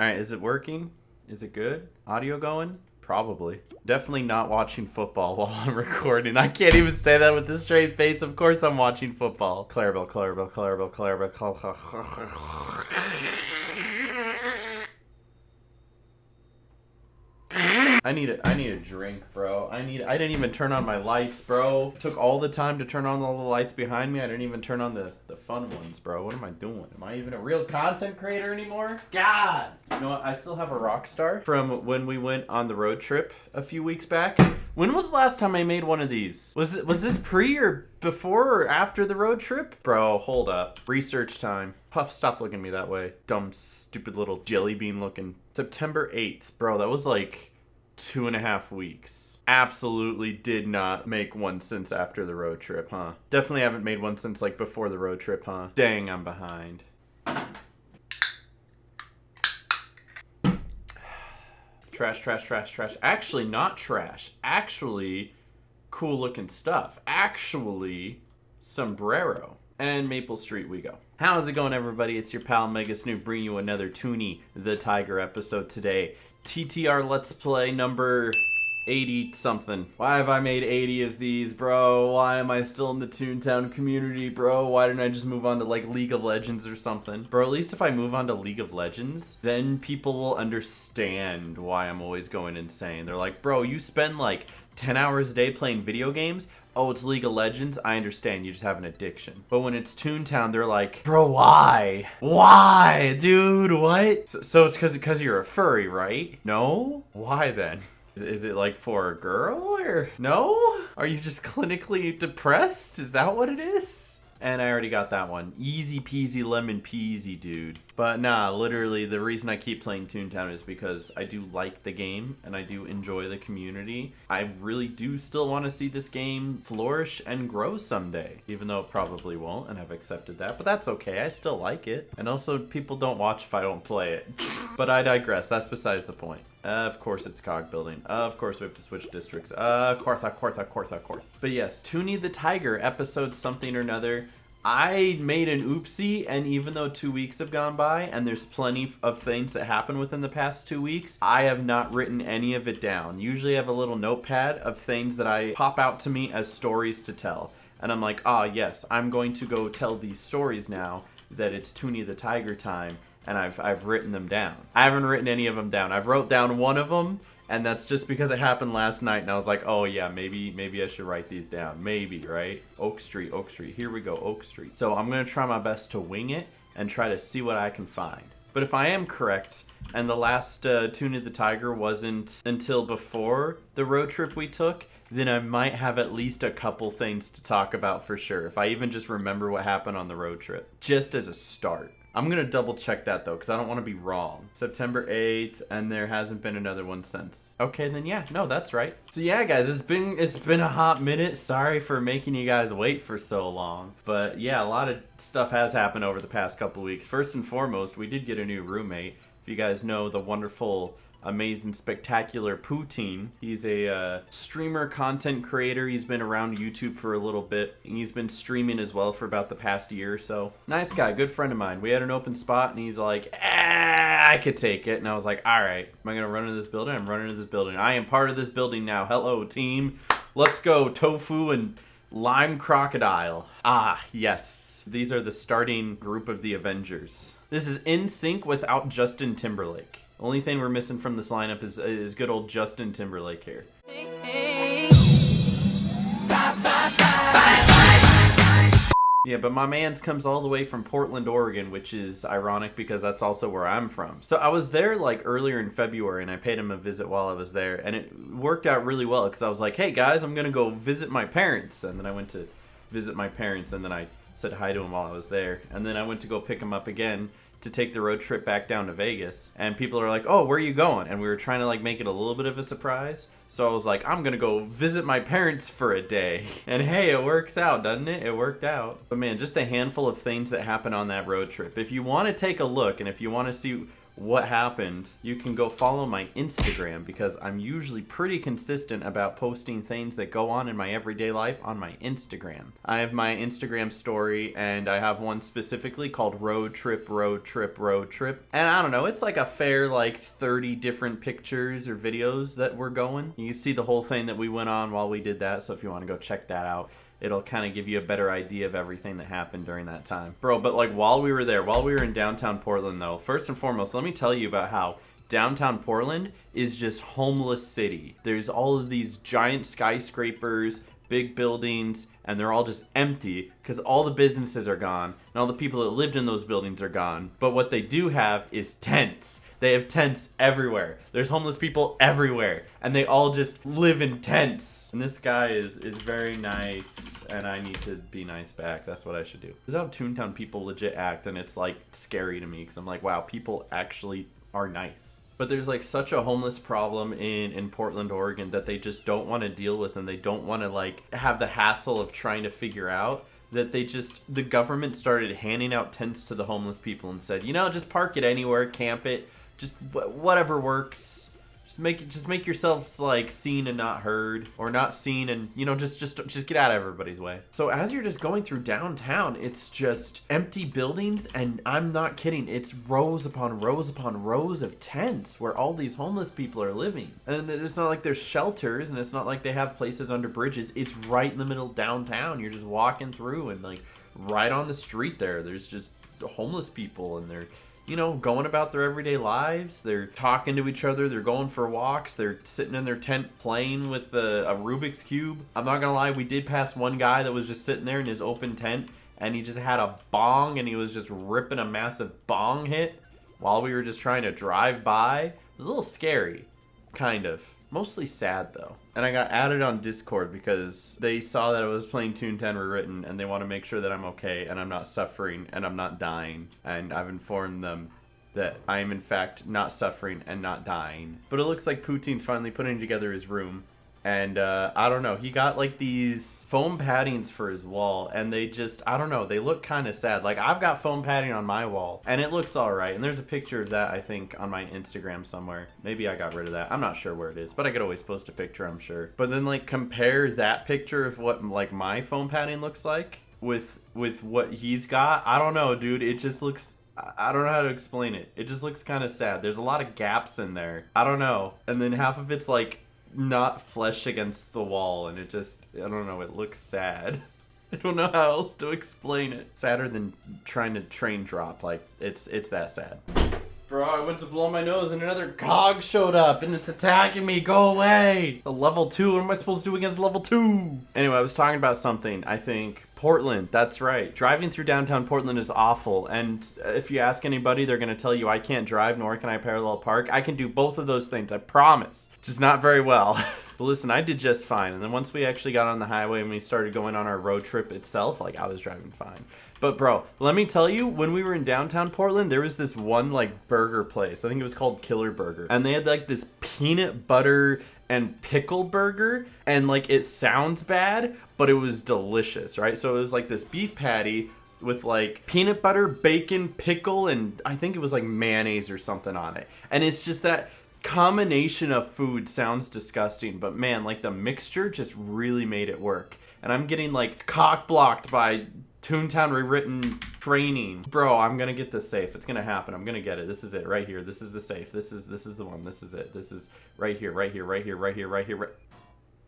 All right, is it working? Is it good? Audio going? Probably. Definitely not watching football while I'm recording. I can't even say that with a straight face. Of course I'm watching football. Clarabelle. I need a drink, bro. I didn't even turn on my lights, bro. Took all the time to turn on all the lights behind me. I didn't even turn on the fun ones, bro. What am I doing? Am I even a real content creator anymore? God! You know what? I still have a rock star from when we went on the road trip a few weeks back. When was the last time I made one of these? Was this pre or before or after the road trip? Bro, hold up. Research time. Puff, stop looking at me that way. Dumb, stupid little jelly bean looking. September 8th. Bro, that was like 2.5 weeks. Absolutely did not make one since after the road trip, huh? Definitely haven't made one since like before the road trip, huh? Dang, I'm behind. Trash. Actually, not trash. Actually, cool looking stuff. Actually, sombrero. And Maple Street we go. How's it going, everybody? It's your pal Mega Snoop bringing you another Toonie the Tiger episode today. TTR Let's Play number 80 something. Why have I made 80 of these, bro? Why am I still in the Toontown community, bro? Why didn't I just move on to like League of Legends or something? Bro, at least if I move on to League of Legends, then people will understand why I'm always going insane. They're like, bro, you spend like 10 hours a day playing video games? Oh, it's League of Legends? I understand, you just have an addiction. But when it's Toontown, they're like, bro, why? Why, dude, what? So it's because you're a furry, right? No? Why then? Is it like for a girl or no? Are you just clinically depressed? Is that what it is? And I already got that one. Easy peasy lemon peasy, dude. But nah, literally the reason I keep playing Toontown is because I do like the game and I do enjoy the community. I really do still want to see this game flourish and grow someday, even though it probably won't, and I've accepted that. But that's okay, I still like it. And also, people don't watch if I don't play it. But I digress, that's besides the point. Of course it's cog building. Of course we have to switch districts. Course. But yes, Toonie the Tiger, episode something or another. I made an oopsie, and even though 2 weeks have gone by and there's plenty of things that happen within the past 2 weeks, I have not written any of it down. Usually I have a little notepad of things that I pop out to me as stories to tell. And I'm like, ah, yes, I'm going to go tell these stories now that it's Toonie the Tiger time. And I've written them down. I haven't written any of them down. I've wrote down one of them, and that's just because it happened last night, and I was like, oh yeah, maybe I should write these down. Maybe, right? Oak Street. Here we go, Oak Street. So I'm gonna try my best to wing it and try to see what I can find. But if I am correct, and the last Toonie the Tiger wasn't until before the road trip we took, then I might have at least a couple things to talk about for sure, if I even just remember what happened on the road trip, just as a start. I'm gonna double check that though, because I don't want to be wrong. September 8th, and there hasn't been another one since. Okay, then yeah, no, that's right. So yeah, guys, it's been a hot minute. Sorry for making you guys wait for so long. But yeah, a lot of stuff has happened over the past couple weeks. First and foremost, we did get a new roommate. If you guys know the wonderful, amazing, spectacular Poutine. He's a streamer, content creator. He's been around YouTube for a little bit. And he's been streaming as well for about the past year or so. Nice guy, good friend of mine. We had an open spot and he's like, I could take it. And I was like, all right, am I gonna run into this building? I'm running into this building. I am part of this building now. Hello, team. Let's go, tofu and lime crocodile. Ah, yes. These are the starting group of the Avengers. This is in sync without Justin Timberlake. Only thing we're missing from this lineup is good old Justin Timberlake here. Yeah, but my man's comes all the way from Portland, Oregon, which is ironic because that's also where I'm from. So I was there like earlier in February and I paid him a visit while I was there, and it worked out really well because I was like, hey guys, I'm gonna go visit my parents. And then I went to visit my parents and then I said hi to him while I was there. And then I went to go pick him up again to take the road trip back down to Vegas, and people are like, oh, where are you going? And we were trying to like make it a little bit of a surprise, so I was like, I'm gonna go visit my parents for a day. And hey, it works out, doesn't it? It worked out. But man, just a handful of things that happened on that road trip. If you want to take a look and if you want to see what happened, you can go follow my Instagram, because I'm usually pretty consistent about posting things that go on in my everyday life on my Instagram. I have my Instagram story, and I have one specifically called Road Trip, Road Trip, Road Trip. And I don't know, it's like a fair like 30 different pictures or videos that we're going. You can see the whole thing that we went on while we did that, so if you want to go check that out, it'll kind of give you a better idea of everything that happened during that time. Bro, but like while we were there, while we were in downtown Portland though, first and foremost, let me tell you about how downtown Portland is just homeless city. There's all of these giant skyscrapers, big buildings, and they're all just empty because all the businesses are gone and all the people that lived in those buildings are gone. But what they do have is tents. They have tents everywhere. There's homeless people everywhere, and they all just live in tents. And this guy is very nice, and I need to be nice back. That's what I should do. This is how Toontown people legit act, and it's like scary to me because I'm like, wow, people actually are nice. But there's like such a homeless problem in Portland, Oregon that they just don't want to deal with, and they don't want to like have the hassle of trying to figure out that the government started handing out tents to the homeless people and said, you know, just park it anywhere, camp it, just whatever works. Just make yourselves like seen and not heard, or not seen and, you know, just get out of everybody's way. So as you're just going through downtown, it's just empty buildings, and I'm not kidding, it's rows upon rows upon rows of tents where all these homeless people are living. And it's not like there's shelters, and it's not like they have places under bridges. It's right in the middle of downtown. You're just walking through, and like right on the street there's just homeless people, and they're, you know, going about their everyday lives. They're talking to each other. They're going for walks. They're sitting in their tent playing with a Rubik's Cube. I'm not gonna lie, we did pass one guy that was just sitting there in his open tent, and he just had a bong, and he was just ripping a massive bong hit while we were just trying to drive by. It was a little scary, kind of. Mostly sad though. And I got added on Discord because they saw that I was playing Toontown Rewritten, and they want to make sure that I'm okay and I'm not suffering and I'm not dying. And I've informed them that I am in fact not suffering and not dying. But it looks like Poutine's finally putting together his room. And I don't know, he got like these foam paddings for his wall, and they just, I don't know, they look kind of sad. Like I've got foam padding on my wall, and it looks all right. And there's a picture of that, I think, on my Instagram somewhere. Maybe I got rid of that. I'm not sure where it is, but I could always post a picture, I'm sure. But then like compare that picture of what like my foam padding looks like with what he's got. I don't know, dude. It just looks, I don't know how to explain it. It just looks kind of sad. There's a lot of gaps in there. I don't know. And then half of it's like not flesh against the wall, and it just, I don't know, it looks sad. I don't know how else to explain it. Sadder than trying to train drop. Like it's that sad. Bro, I went to blow my nose and another cog showed up and it's attacking me. Go away. A level 2. What am I supposed to do against level 2? Anyway, I was talking about something. I think Portland. That's right. Driving through downtown Portland is awful. And if you ask anybody, they're going to tell you I can't drive nor can I parallel park. I can do both of those things. I promise. Just not very well. But listen, I did just fine. And then once we actually got on the highway and we started going on our road trip itself, like I was driving fine. But bro, let me tell you, when we were in downtown Portland, there was this one like burger place. I think it was called Killer Burger. And they had like this peanut butter and pickle burger. And like it sounds bad, but it was delicious, right? So it was like this beef patty with like peanut butter, bacon, pickle, and I think it was like mayonnaise or something on it. And it's just that combination of food sounds disgusting, but man, like the mixture just really made it work. And I'm getting like cock blocked by Toontown Rewritten training. Bro, I'm gonna get this safe. It's gonna happen. I'm gonna get it. This is it right here. This is the safe. This is the one. This is it. This is right here, right here, right here, right here, right here, right.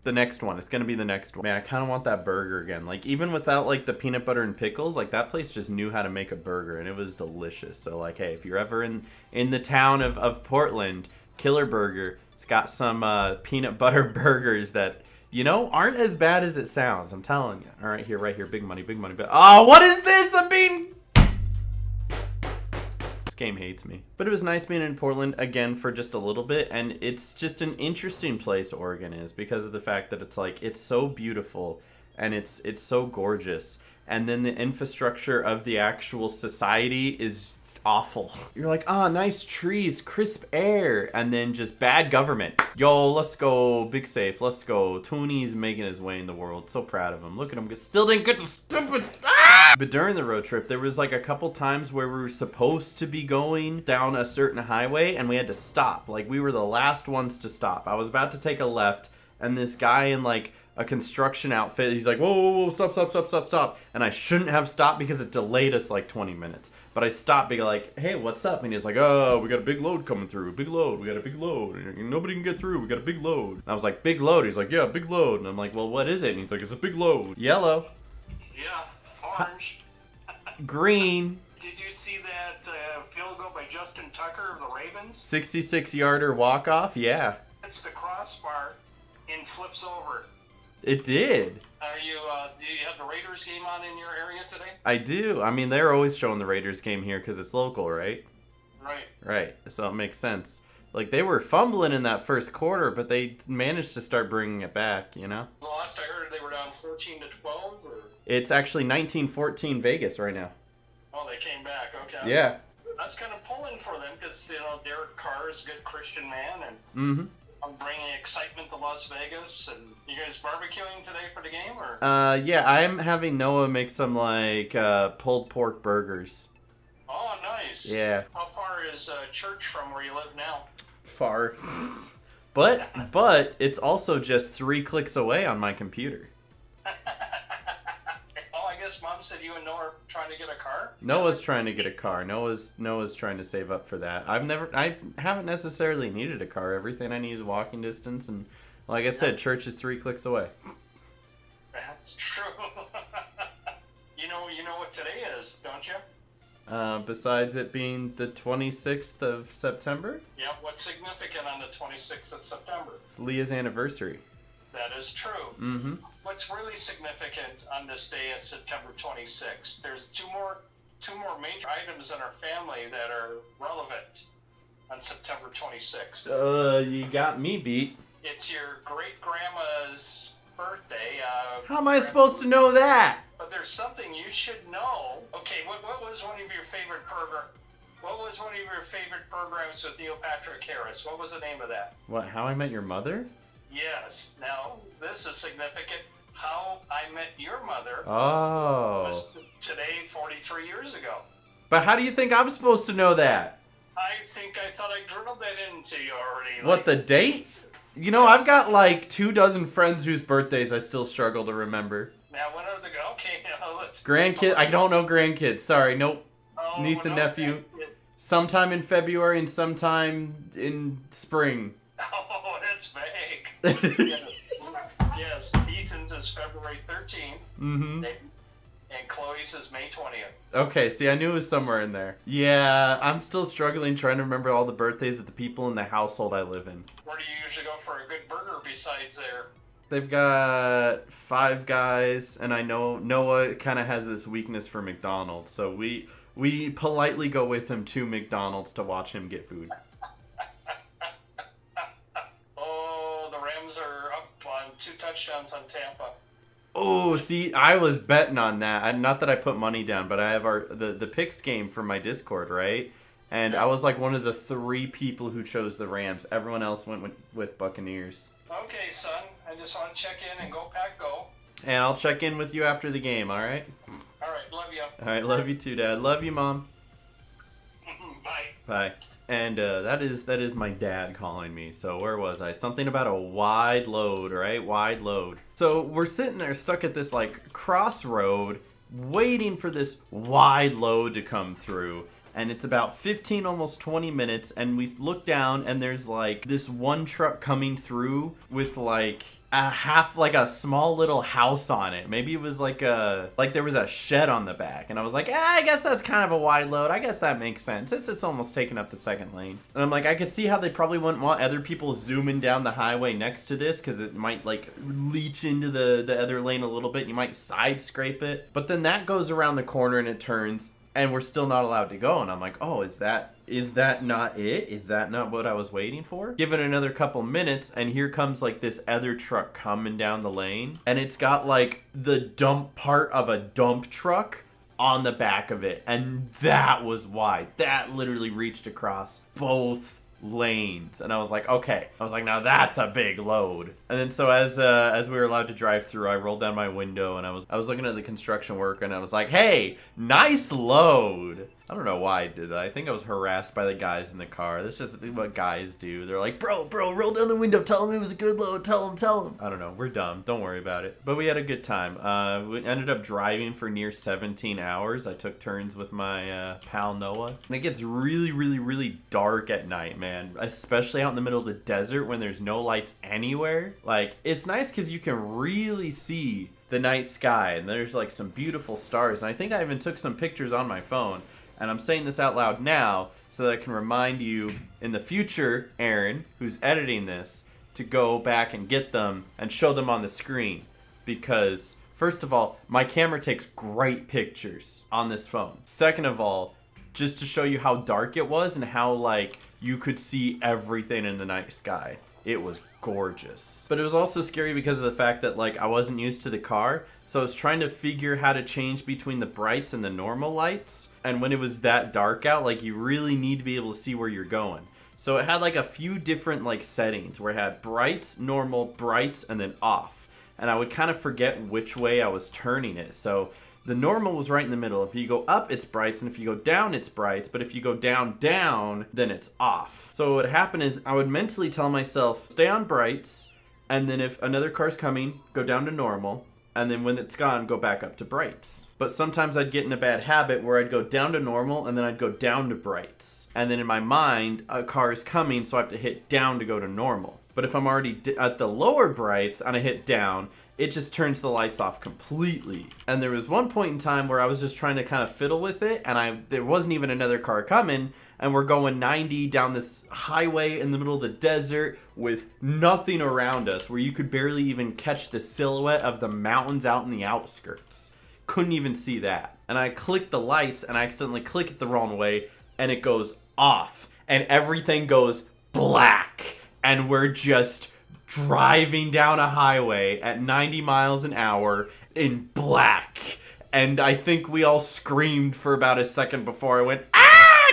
The next one. It's gonna be the next one. Man, I kind of want that burger again. Like even without like the peanut butter and pickles, like that place just knew how to make a burger and it was delicious. So like, hey, if you're ever in the town of Portland, Killer Burger, it's got some peanut butter burgers that, you know, aren't as bad as it sounds. I'm telling you. All right, here, right here. Big money, big money. Oh, what is this? I'm being... This game hates me. But it was nice being in Portland again for just a little bit. And it's just an interesting place, Oregon is, because of the fact that it's like, it's so beautiful and it's so gorgeous. And then the infrastructure of the actual society is awful. You're like, ah, nice trees, crisp air, and then just bad government. Yo, let's go, big safe, let's go. Toonie's making his way in the world. So proud of him. Look at him, still didn't get the stupid... Ah! But during the road trip, there was like a couple times where we were supposed to be going down a certain highway and we had to stop. Like we were the last ones to stop. I was about to take a left and this guy in like a construction outfit, he's like, whoa, whoa, whoa, stop, stop, stop, stop, stop. And I shouldn't have stopped because it delayed us like 20 minutes. But I stopped being like, hey, what's up? And he's like, oh, we got a big load coming through. Big load. We got a big load. And nobody can get through. We got a big load. And I was like, big load? He's like, yeah, big load. And I'm like, well, what is it? And he's like, it's a big load. Yellow. Yeah, orange. Green. Did you see that field goal by Justin Tucker of the Ravens? 66-yarder walk-off? Yeah. It's the crossbar and flips over. It did. Do you have the Raiders game on in your area today? I do. I mean, they're always showing the Raiders game here because it's local, right? Right. Right. So it makes sense. Like, they were fumbling in that first quarter, but they managed to start bringing it back, you know? The last I heard, they were down 14-12, or? It's actually 19-14 Vegas right now. Oh, they came back. Okay. Yeah. That's kind of pulling for them because, Derek Carr is a good Christian man, and I'm bringing excitement to Las Vegas. And you guys barbecuing today for the game, or? Yeah, I'm having Noah make some, like, pulled pork burgers. Oh, nice. Yeah. How far is church from where you live now? Far. But it's also just 3 clicks away on my computer. Oh, I guess Mom said you and Noah are trying to get a car? Noah's trying to get a car. Noah's trying to save up for that. I haven't necessarily needed a car. Everything I need is walking distance, and like I said, church is 3 clicks away. That's true. You know what today is, don't you? Besides it being the 26th of September? Yeah, what's significant on the 26th of September? It's Leah's anniversary. That is true. Mm-hmm. What's really significant on this day on September 26th? There's two more major items in our family that are relevant on September 26th. You got me beat. It's your great-grandma's birthday. How am I supposed to know that? But there's something you should know. Okay, what was one of your favorite programs with Neil Patrick Harris? What was the name of that? What, How I Met Your Mother? Yes. Now, this is significant. How I Met Your Mother was today 43 years ago. But how do you think I'm supposed to know that? I thought I drilled that into you already. What, the date? You know, I've got like 24 friends whose birthdays I still struggle to remember. Now, when are the... Okay, now let's... Grandkid? I don't know grandkids. Sorry, nope. Oh, Niece and no, nephew. Sometime in February and sometime in spring. Oh, that's vague. Yes, Ethan's is February 13th. Mm-hmm. And Chloe's is May 20th. Okay, see, I knew it was somewhere in there. Yeah, I'm still struggling trying to remember all the birthdays of the people in the household I live in. Where do you usually go for a good burger besides there? They've got Five Guys, and I know Noah kind of has this weakness for McDonald's, so we politely go with him to McDonald's to watch him get food. Oh, the Rams are up on 2 touchdowns on Tampa. Oh, see, I was betting on that. Not that I put money down, but I have the picks game for my Discord, right? And I was like one of the 3 people who chose the Rams. Everyone else went with Buccaneers. Okay, son. I just want to check in and go Pack Go. And I'll check in with you after the game, all right? All right, love you. All right, love you too, Dad. Love you, Mom. Bye. Bye. And that is my dad calling me. So where was I? Something about a wide load, right? Wide load. So we're sitting there stuck at this like crossroad waiting for this wide load to come through. And it's about 15, almost 20 minutes. And we look down and there's like this one truck coming through with like a small little house on it. Maybe it was like there was a shed on the back. And I was like, I guess that's kind of a wide load. I guess that makes sense. It's almost taking up the second lane. And I'm like, I could see how they probably wouldn't want other people zooming down the highway next to this because it might like leach into the other lane a little bit. You might side scrape it. But then that goes around the corner and it turns. And we're still not allowed to go. And I'm like, oh, is that not it? Is that not what I was waiting for? Give it another couple minutes, and here comes like this other truck coming down the lane. And it's got like the dump part of a dump truck on the back of it. And that was wide. That literally reached across both lanes. And I was like, okay. I was like, now that's a big load. And then so as we were allowed to drive through, I rolled down my window and I was looking at the construction work and I was like, hey, nice load. I don't know why I did that. I think I was harassed by the guys in the car. That's just what guys do. They're like, bro, roll down the window. Tell them it was a good load. Tell them. I don't know. We're dumb. Don't worry about it. But we had a good time. We ended up driving for near 17 hours. I took turns with my pal Noah. And it gets really, really, really dark at night, man. Especially out in the middle of the desert when there's no lights anywhere. Like, it's nice because you can really see the night sky. And there's like some beautiful stars. And I think I even took some pictures on my phone. And I'm saying this out loud now so that I can remind you in the future, Aaron, who's editing this, to go back and get them and show them on the screen. Because, first of all, my camera takes great pictures on this phone. Second of all, just to show you how dark it was and how, like, you could see everything in the night sky. It was gorgeous. But it was also scary because of the fact that, like, I wasn't used to the car. So I was trying to figure how to change between the brights and the normal lights. And when it was that dark out, like, you really need to be able to see where you're going. So it had like a few different like settings where it had brights, normal, brights, and then off. And I would kind of forget which way I was turning it. So the normal was right in the middle. If you go up, it's brights, and if you go down, it's brights. But if you go down, then it's off. So what would happen is I would mentally tell myself, stay on brights, and then if another car's coming, go down to normal, and then when it's gone, go back up to brights. But sometimes I'd get in a bad habit where I'd go down to normal, and then I'd go down to brights. And then in my mind, a car is coming, so I have to hit down to go to normal. But if I'm already at the lower brights and I hit down, it just turns the lights off completely. And there was one point in time where I was just trying to kind of fiddle with it, and there wasn't even another car coming, and we're going 90 down this highway in the middle of the desert with nothing around us, where you could barely even catch the silhouette of the mountains out in the outskirts. Couldn't even see that. And I clicked the lights, and I accidentally click it the wrong way, and it goes off, and everything goes black, and we're just driving down a highway at 90 miles an hour in black. And I think we all screamed for about a second before I went,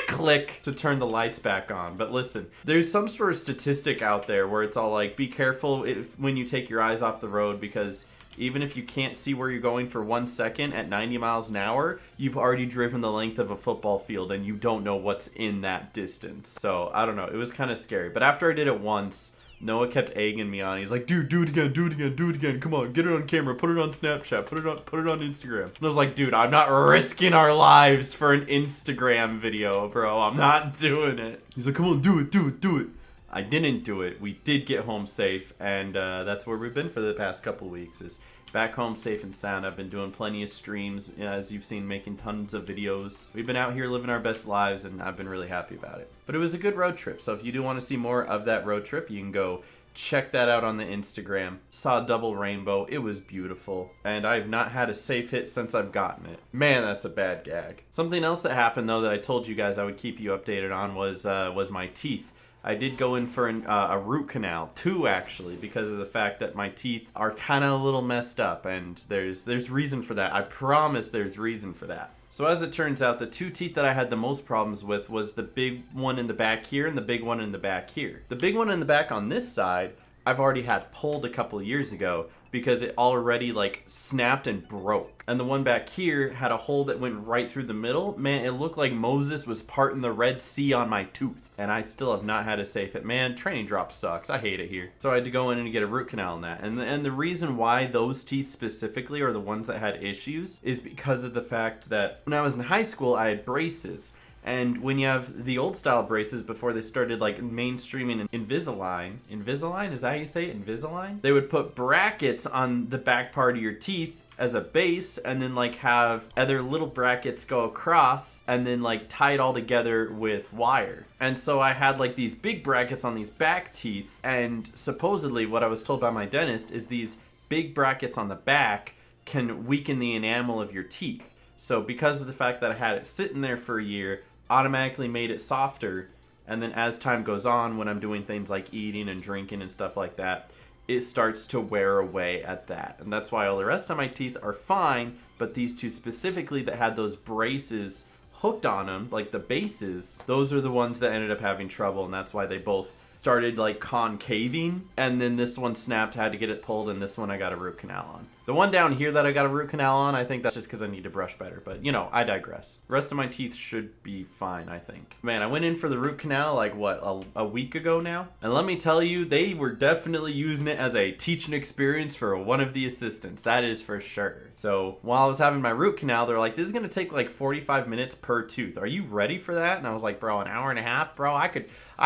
click, to turn the lights back on. But listen, there's some sort of statistic out there where it's all like, be careful when you take your eyes off the road, because even if you can't see where you're going for 1 second at 90 miles an hour, you've already driven the length of a football field and you don't know what's in that distance. So I don't know, it was kind of scary. But after I did it once, Noah kept egging me on. He's like, dude, do it again. Come on, get it on camera, put it on Snapchat, put it on Instagram. And I was like, dude, I'm not risking our lives for an Instagram video, bro. I'm not doing it. He's like, come on, do it. I didn't do it. We did get home safe, and that's where we've been for the past couple weeks, is back home safe and sound. I've been doing plenty of streams, as you've seen, making tons of videos. We've been out here living our best lives, and I've been really happy about it. But it was a good road trip, so if you do want to see more of that road trip, you can go check that out on the Instagram. Saw a double rainbow. It was beautiful, and I've not had a safe hit since I've gotten it. Man, that's a bad gag. Something else that happened, though, that I told you guys I would keep you updated on was my teeth. I did go in for a root canal, 2 actually, because of the fact that my teeth are kind of a little messed up, and there's reason for that. I promise there's reason for that. So as it turns out, the 2 teeth that I had the most problems with was the big one in the back here and the big one in the back here. The big one in the back on this side, I've already had pulled a couple of years ago because it already like snapped and broke. And the one back here had a hole that went right through the middle. Man, it looked like Moses was parting the Red Sea on my tooth. And I still have not had a safe hit. Man, training drop sucks. I hate it here. So I had to go in and get a root canal on that. And the reason why those teeth specifically are the ones that had issues is because of the fact that when I was in high school, I had braces. And when you have the old style braces before they started like mainstreaming Invisalign, is that how you say it? Invisalign? They would put brackets on the back part of your teeth as a base, and then like have other little brackets go across and then like tie it all together with wire. And so I had like these big brackets on these back teeth, and supposedly what I was told by my dentist is these big brackets on the back can weaken the enamel of your teeth. So because of the fact that I had it sitting there for a year, automatically made it softer, and then as time goes on, when I'm doing things like eating and drinking and stuff like that, it starts to wear away at that. And that's why all the rest of my teeth are fine, but these 2 specifically that had those braces hooked on them, like the bases, those are the ones that ended up having trouble, and that's why they both started like concaving, and then this one snapped, had to get it pulled, and this one I got a root canal on. The one down here that I got a root canal on, I think that's just because I need to brush better, but you know, I digress. The rest of my teeth should be fine, I think. Man, I went in for the root canal like what, a week ago now, and let me tell you, they were definitely using it as a teaching experience for one of the assistants, that is for sure. So while I was having my root canal, they're like, this is gonna take like 45 minutes per tooth. Are you ready for that? And I was like, bro, an hour and a half, bro? I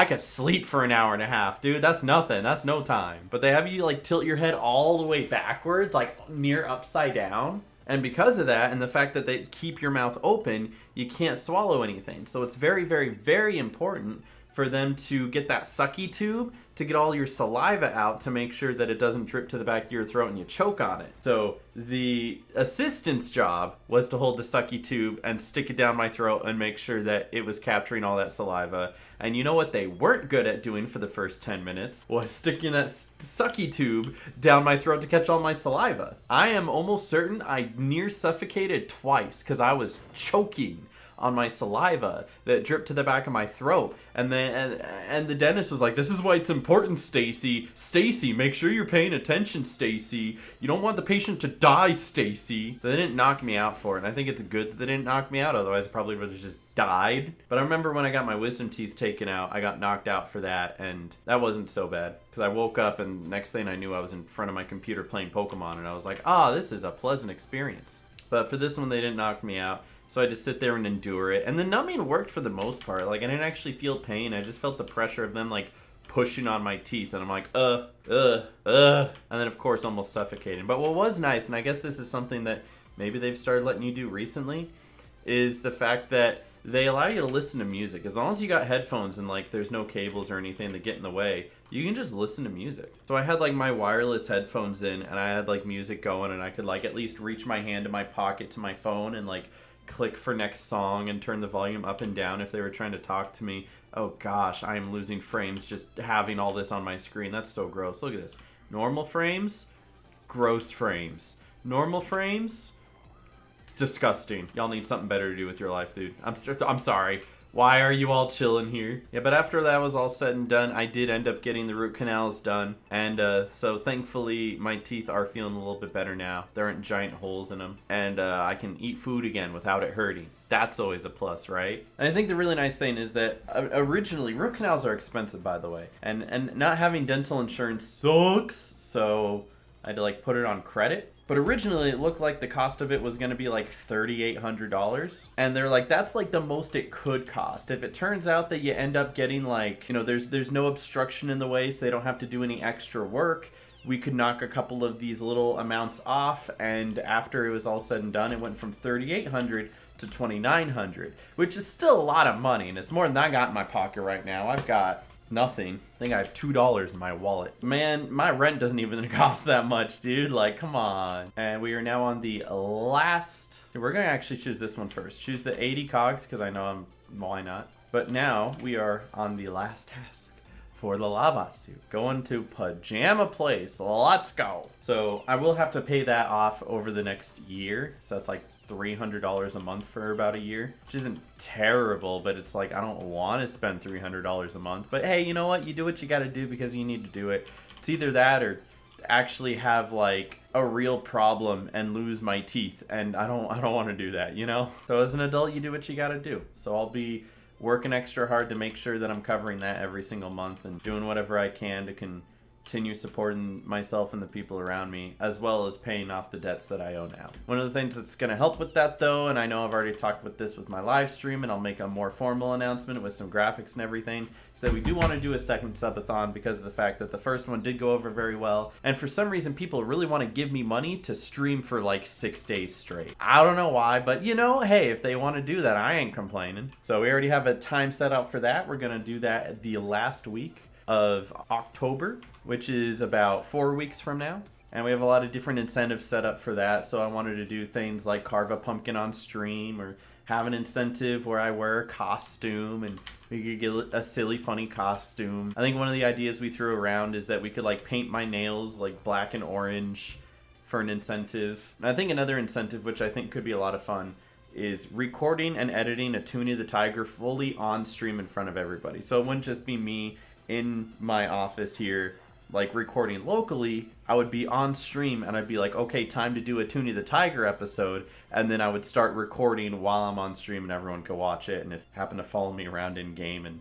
could sleep for an hour and a half, dude. That's nothing. That's no time. But they have you like tilt your head all the way backwards, like near upside down. And because of that, and the fact that they keep your mouth open, you can't swallow anything. So it's very, very, very important for them to get that sucky tube to get all your saliva out to make sure that it doesn't drip to the back of your throat and you choke on it. So the assistant's job was to hold the sucky tube and stick it down my throat and make sure that it was capturing all that saliva. And you know what they weren't good at doing for the first 10 minutes was sticking that sucky tube down my throat to catch all my saliva. I am almost certain I near suffocated twice because I was choking on my saliva that dripped to the back of my throat. And then and the dentist was like, this is why it's important, Stacy. Stacy, make sure you're paying attention, Stacy. You don't want the patient to die, Stacy. So they didn't knock me out for it. And I think it's good that they didn't knock me out, otherwise I probably would have just died. But I remember when I got my wisdom teeth taken out, I got knocked out for that, and that wasn't so bad. Because I woke up and next thing I knew I was in front of my computer playing Pokemon, and I was like, this is a pleasant experience. But for this one, they didn't knock me out. So I just sit there and endure it. And the numbing worked for the most part. Like, I didn't actually feel pain. I just felt the pressure of them, like, pushing on my teeth. And I'm like, And then, of course, almost suffocating. But what was nice, and I guess this is something that maybe they've started letting you do recently, is the fact that they allow you to listen to music. As long as you got headphones and, like, there's no cables or anything that get in the way, you can just listen to music. So I had, like, my wireless headphones in, and I had, like, music going, and I could, like, at least reach my hand in my pocket to my phone and, like, click for next song and turn the volume up and down if they were trying to talk to me. Oh gosh, I am losing frames just having all this on my screen. That's so gross. Look at this. Normal frames, gross frames. Normal frames, disgusting. Y'all need something better to do with your life, dude. I'm sorry. Why are you all chilling here? Yeah, but after that was all said and done, I did end up getting the root canals done. And so thankfully, my teeth are feeling a little bit better now. There aren't giant holes in them. And I can eat food again without it hurting. That's always a plus, right? And I think the really nice thing is that originally, root canals are expensive, by the way. And not having dental insurance sucks. So I had to like put it on credit. But originally it looked like the cost of it was going to be like $3,800. And they're like, that's like the most it could cost. If it turns out that you end up getting like, you know, there's no obstruction in the way, so they don't have to do any extra work, we could knock a couple of these little amounts off. And after it was all said and done, it went from $3,800 to $2,900, which is still a lot of money. And it's more than I got in my pocket right now. I've got nothing. I think I have $2 in my wallet. Man, my rent doesn't even cost that much, dude. Like, come on. And we are now on the last... We're going to actually choose this one first. Choose the 80 cogs, because I know why not? But now we are on the last task for the lava suit. Going to Pajama Place. Let's go. So I will have to pay that off over the next year. So that's like $300 a month for about a year, which isn't terrible, but it's like I don't want to spend $300 a month. But hey, you know what? You do what you got to do because you need to do it. It's either that or actually have like a real problem and lose my teeth, and I don't want to do that, you know? So as an adult, you do what you got to do. So I'll be working extra hard to make sure that I'm covering that every single month and doing whatever I can to continue supporting myself and the people around me, as well as paying off the debts that I owe now. One of the things that's going to help with that, though, and I know I've already talked with this with my live stream, and I'll make a more formal announcement with some graphics and everything, is that we do want to do a second subathon because of the fact that the first one did go over very well, and for some reason people really want to give me money to stream for like 6 days straight. I don't know why, but you know, hey, if they want to do that, I ain't complaining. So we already have a time set out for that. We're going to do that the last week of October, which is about 4 weeks from now. And we have a lot of different incentives set up for that. So I wanted to do things like carve a pumpkin on stream, or have an incentive where I wear a costume and we could get a silly, funny costume. I think one of the ideas we threw around is that we could like paint my nails like black and orange for an incentive. And I think another incentive, which I think could be a lot of fun, is recording and editing a Toonie the Tiger fully on stream in front of everybody. So it wouldn't just be me in my office here, like recording locally. I would be on stream and I'd be like, okay, time to do a Toonie the Tiger episode. And then I would start recording while I'm on stream and everyone could watch it. And if happen to follow me around in game and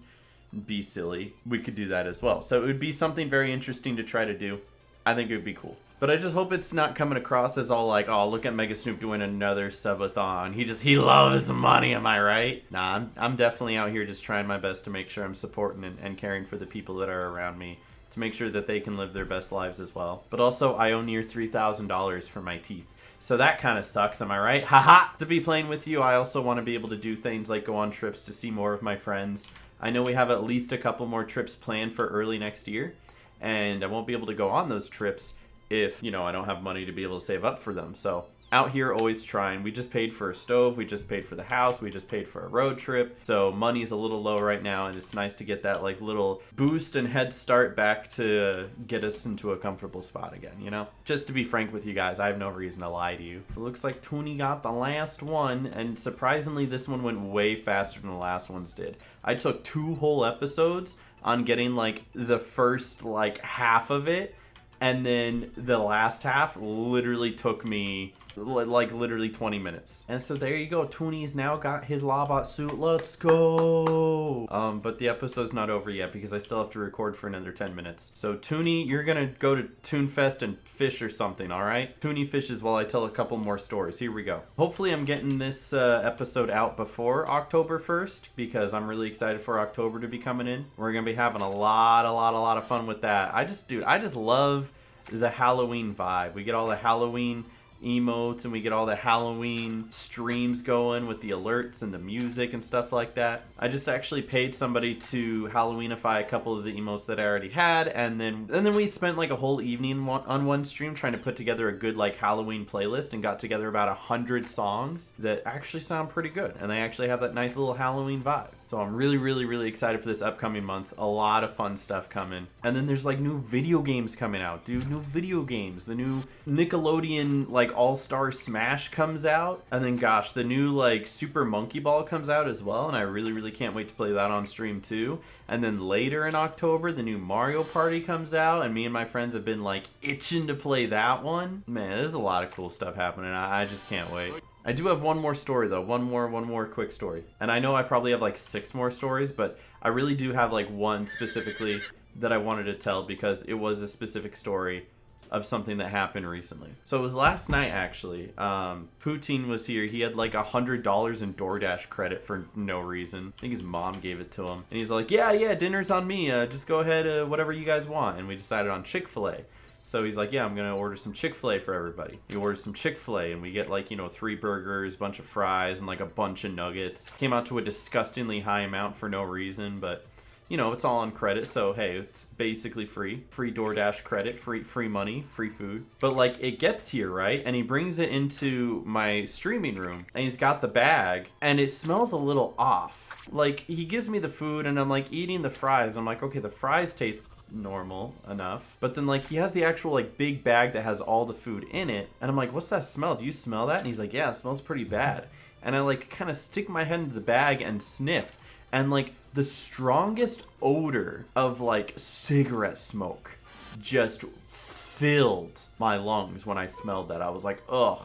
be silly, we could do that as well. So it would be something very interesting to try to do. I think it would be cool. But I just hope it's not coming across as all like, oh, look at Mega Snoop doing another subathon. He loves money, am I right? Nah, I'm definitely out here just trying my best to make sure I'm supporting and caring for the people that are around me, to make sure that they can live their best lives as well. But also, I owe near $3,000 for my teeth. So that kind of sucks, am I right? Haha! To be playing with you, I also want to be able to do things like go on trips to see more of my friends. I know we have at least a couple more trips planned for early next year, and I won't be able to go on those trips if, you know, I don't have money to be able to save up for them. So out here always trying. We just paid for a stove, we just paid for the house, we just paid for a road trip. So money's a little low right now, and it's nice to get that like little boost and head start back to get us into a comfortable spot again, you know? Just to be frank with you guys, I have no reason to lie to you. It looks like Toonie got the last one, and surprisingly this one went way faster than the last ones did. I took 2 whole episodes on getting like the first like half of it, and then the last half literally took me like literally 20 minutes. And so there you go. Toonie's now got his LAWBOT suit. Let's go. But the episode's not over yet because I still have to record for another 10 minutes. So Toonie, you're gonna go to Toonfest and fish or something, all right? Toonie fishes while I tell a couple more stories. Here we go. Hopefully I'm getting this episode out before October 1st because I'm really excited for October to be coming in. We're gonna be having a lot of fun with that. I just love the Halloween vibe. We get all the Halloween emotes and we get all the Halloween streams going with the alerts and the music and stuff like that. I just actually paid somebody to Halloweenify a couple of the emotes that I already had, and then we spent like a whole evening on one stream trying to put together a good like Halloween playlist and got together about 100 songs that actually sound pretty good, and they actually have that nice little Halloween vibe. So I'm really excited for this upcoming month. A lot of fun stuff coming. And then there's like new video games coming out, dude. New video games. The new Nickelodeon like All-Star Smash comes out. And then gosh, the new like Super Monkey Ball comes out as well. And I really can't wait to play that on stream too. And then later in October, the new Mario Party comes out. And me and my friends have been like itching to play that one. Man, there's a lot of cool stuff happening. I just can't wait. I do have one more story though, one more quick story. And I know I probably have like 6 more stories, but I really do have like one specifically that I wanted to tell because it was a specific story of something that happened recently. So it was last night actually. Poutine was here. He had like $100 in DoorDash credit for no reason. I think his mom gave it to him. And he's like, yeah, dinner's on me. Just go ahead, whatever you guys want. And we decided on Chick-fil-A. So he's like, yeah, I'm going to order some Chick-fil-A for everybody. He orders some Chick-fil-A, and we get like, 3 burgers, a bunch of fries, and like a bunch of nuggets. Came out to a disgustingly high amount for no reason, but, it's all on credit. So, hey, it's basically free. Free DoorDash credit, free money, free food. But like, it gets here, right? And he brings it into my streaming room, and he's got the bag, and it smells a little off. Like, he gives me the food, and I'm like eating the fries. I'm like, okay, the fries taste normal enough, but then like he has the actual like big bag that has all the food in it, and I'm like, what's that smell? Do you smell that? And he's like, yeah, it smells pretty bad. And I like kind of stick my head into the bag and sniff, and like the strongest odor of like cigarette smoke just filled my lungs when I smelled that. I was like, ugh,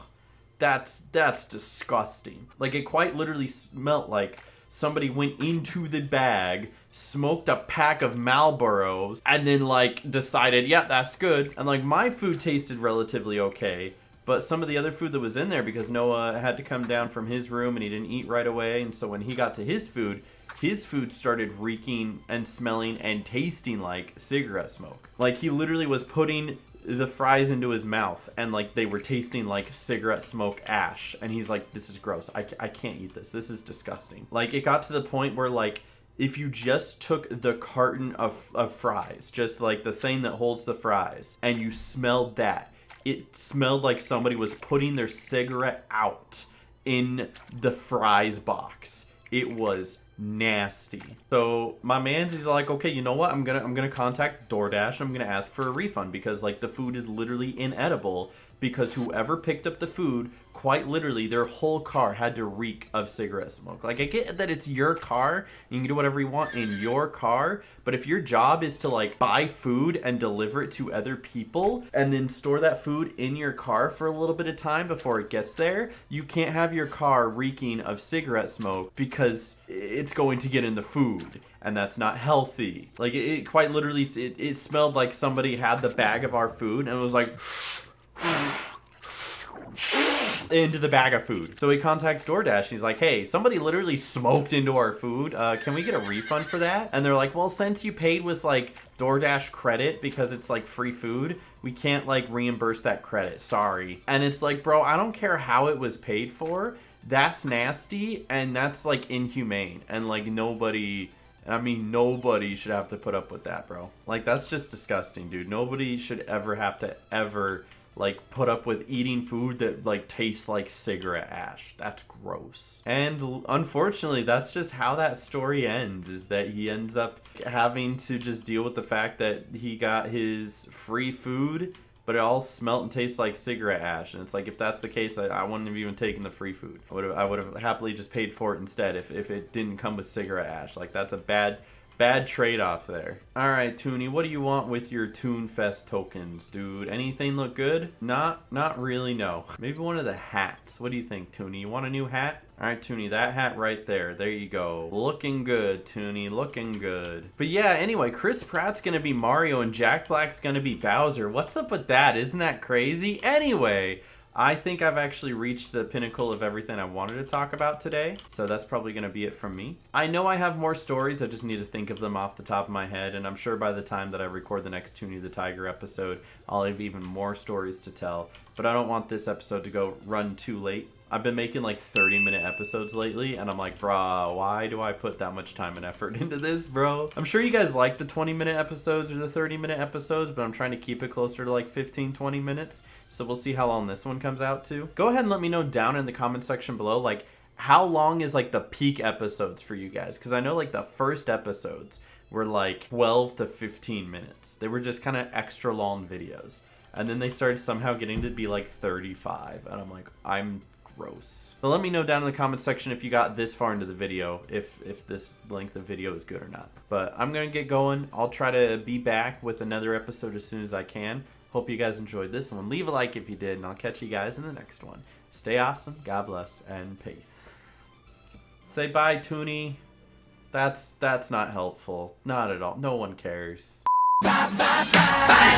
that's disgusting. Like it quite literally smelled like somebody went into the bag, smoked a pack of Marlboros, and then like decided, yeah, that's good. And like my food tasted relatively okay, but some of the other food that was in there, because Noah had to come down from his room and he didn't eat right away, and so when he got to his food started reeking and smelling and tasting like cigarette smoke. Like he literally was putting the fries into his mouth and like they were tasting like cigarette smoke ash, and he's like, this is gross, I can't eat this is disgusting. Like it got to the point where like if you just took the carton of fries, just like the thing that holds the fries, and you smelled that, it smelled like somebody was putting their cigarette out in the fries box. It was nasty. So my man's, he's like, okay, you know what? I'm gonna contact DoorDash. I'm gonna ask for a refund because like the food is literally inedible because whoever picked up the food, quite literally, their whole car had to reek of cigarette smoke. Like, I get that it's your car, you can do whatever you want in your car, but if your job is to, like, buy food and deliver it to other people, and then store that food in your car for a little bit of time before it gets there, you can't have your car reeking of cigarette smoke because it's going to get in the food. And that's not healthy. Like, it quite literally, it smelled like somebody had the bag of our food and was like... into the bag of food. So he contacts DoorDash. He's like, hey, somebody literally smoked into our food. Can we get a refund for that? And they're like, well, since you paid with like DoorDash credit because it's like free food, we can't like reimburse that credit. Sorry. And it's like, bro, I don't care how it was paid for. That's nasty and that's like inhumane. And like nobody should have to put up with that, bro. Like that's just disgusting, dude. Nobody should ever have to like put up with eating food that like tastes like cigarette ash. That's gross. And unfortunately, that's just how that story ends, is that he ends up having to just deal with the fact that he got his free food, but it all smelt and tastes like cigarette ash. And it's like, if that's the case, I wouldn't have even taken the free food. I would have happily just paid for it instead if it didn't come with cigarette ash. Like that's a bad trade-off there. All right, Toonie, what do you want with your Toonfest tokens, dude? Anything look good? Not really, no. Maybe one of the hats. What do you think, Toonie? You want a new hat? All right, Toonie, that hat right there. There you go. Looking good, Toonie, looking good. But yeah, anyway, Chris Pratt's gonna be Mario and Jack Black's gonna be Bowser. What's up with that? Isn't that crazy? Anyway, I think I've actually reached the pinnacle of everything I wanted to talk about today, so that's probably going to be it from me. I know I have more stories, I just need to think of them off the top of my head, and I'm sure by the time that I record the next Toonie the Tiger episode, I'll have even more stories to tell, but I don't want this episode to run too late. I've been making like 30-minute episodes lately, and I'm like, brah, why do I put that much time and effort into this, bro? I'm sure you guys like the 20-minute episodes or the 30-minute episodes, but I'm trying to keep it closer to like 15, 20 minutes, so we'll see how long this one comes out to. Go ahead and let me know down in the comment section below, like, how long is like the peak episodes for you guys? Because I know like the first episodes were like 12 to 15 minutes. They were just kind of extra long videos. And then they started somehow getting to be like 35, and I'm like, I'm gross. But let me know down in the comment section if you got this far into the video, if this length of video is good or not. But I'm gonna get going. I'll try to be back with another episode as soon as I can. Hope you guys enjoyed this one. Leave a like if you did, and I'll catch you guys in the next one. Stay awesome, God bless, and peace. Say bye, Toonie. That's not helpful. Not at all. No one cares. Bye, bye, bye. Bye.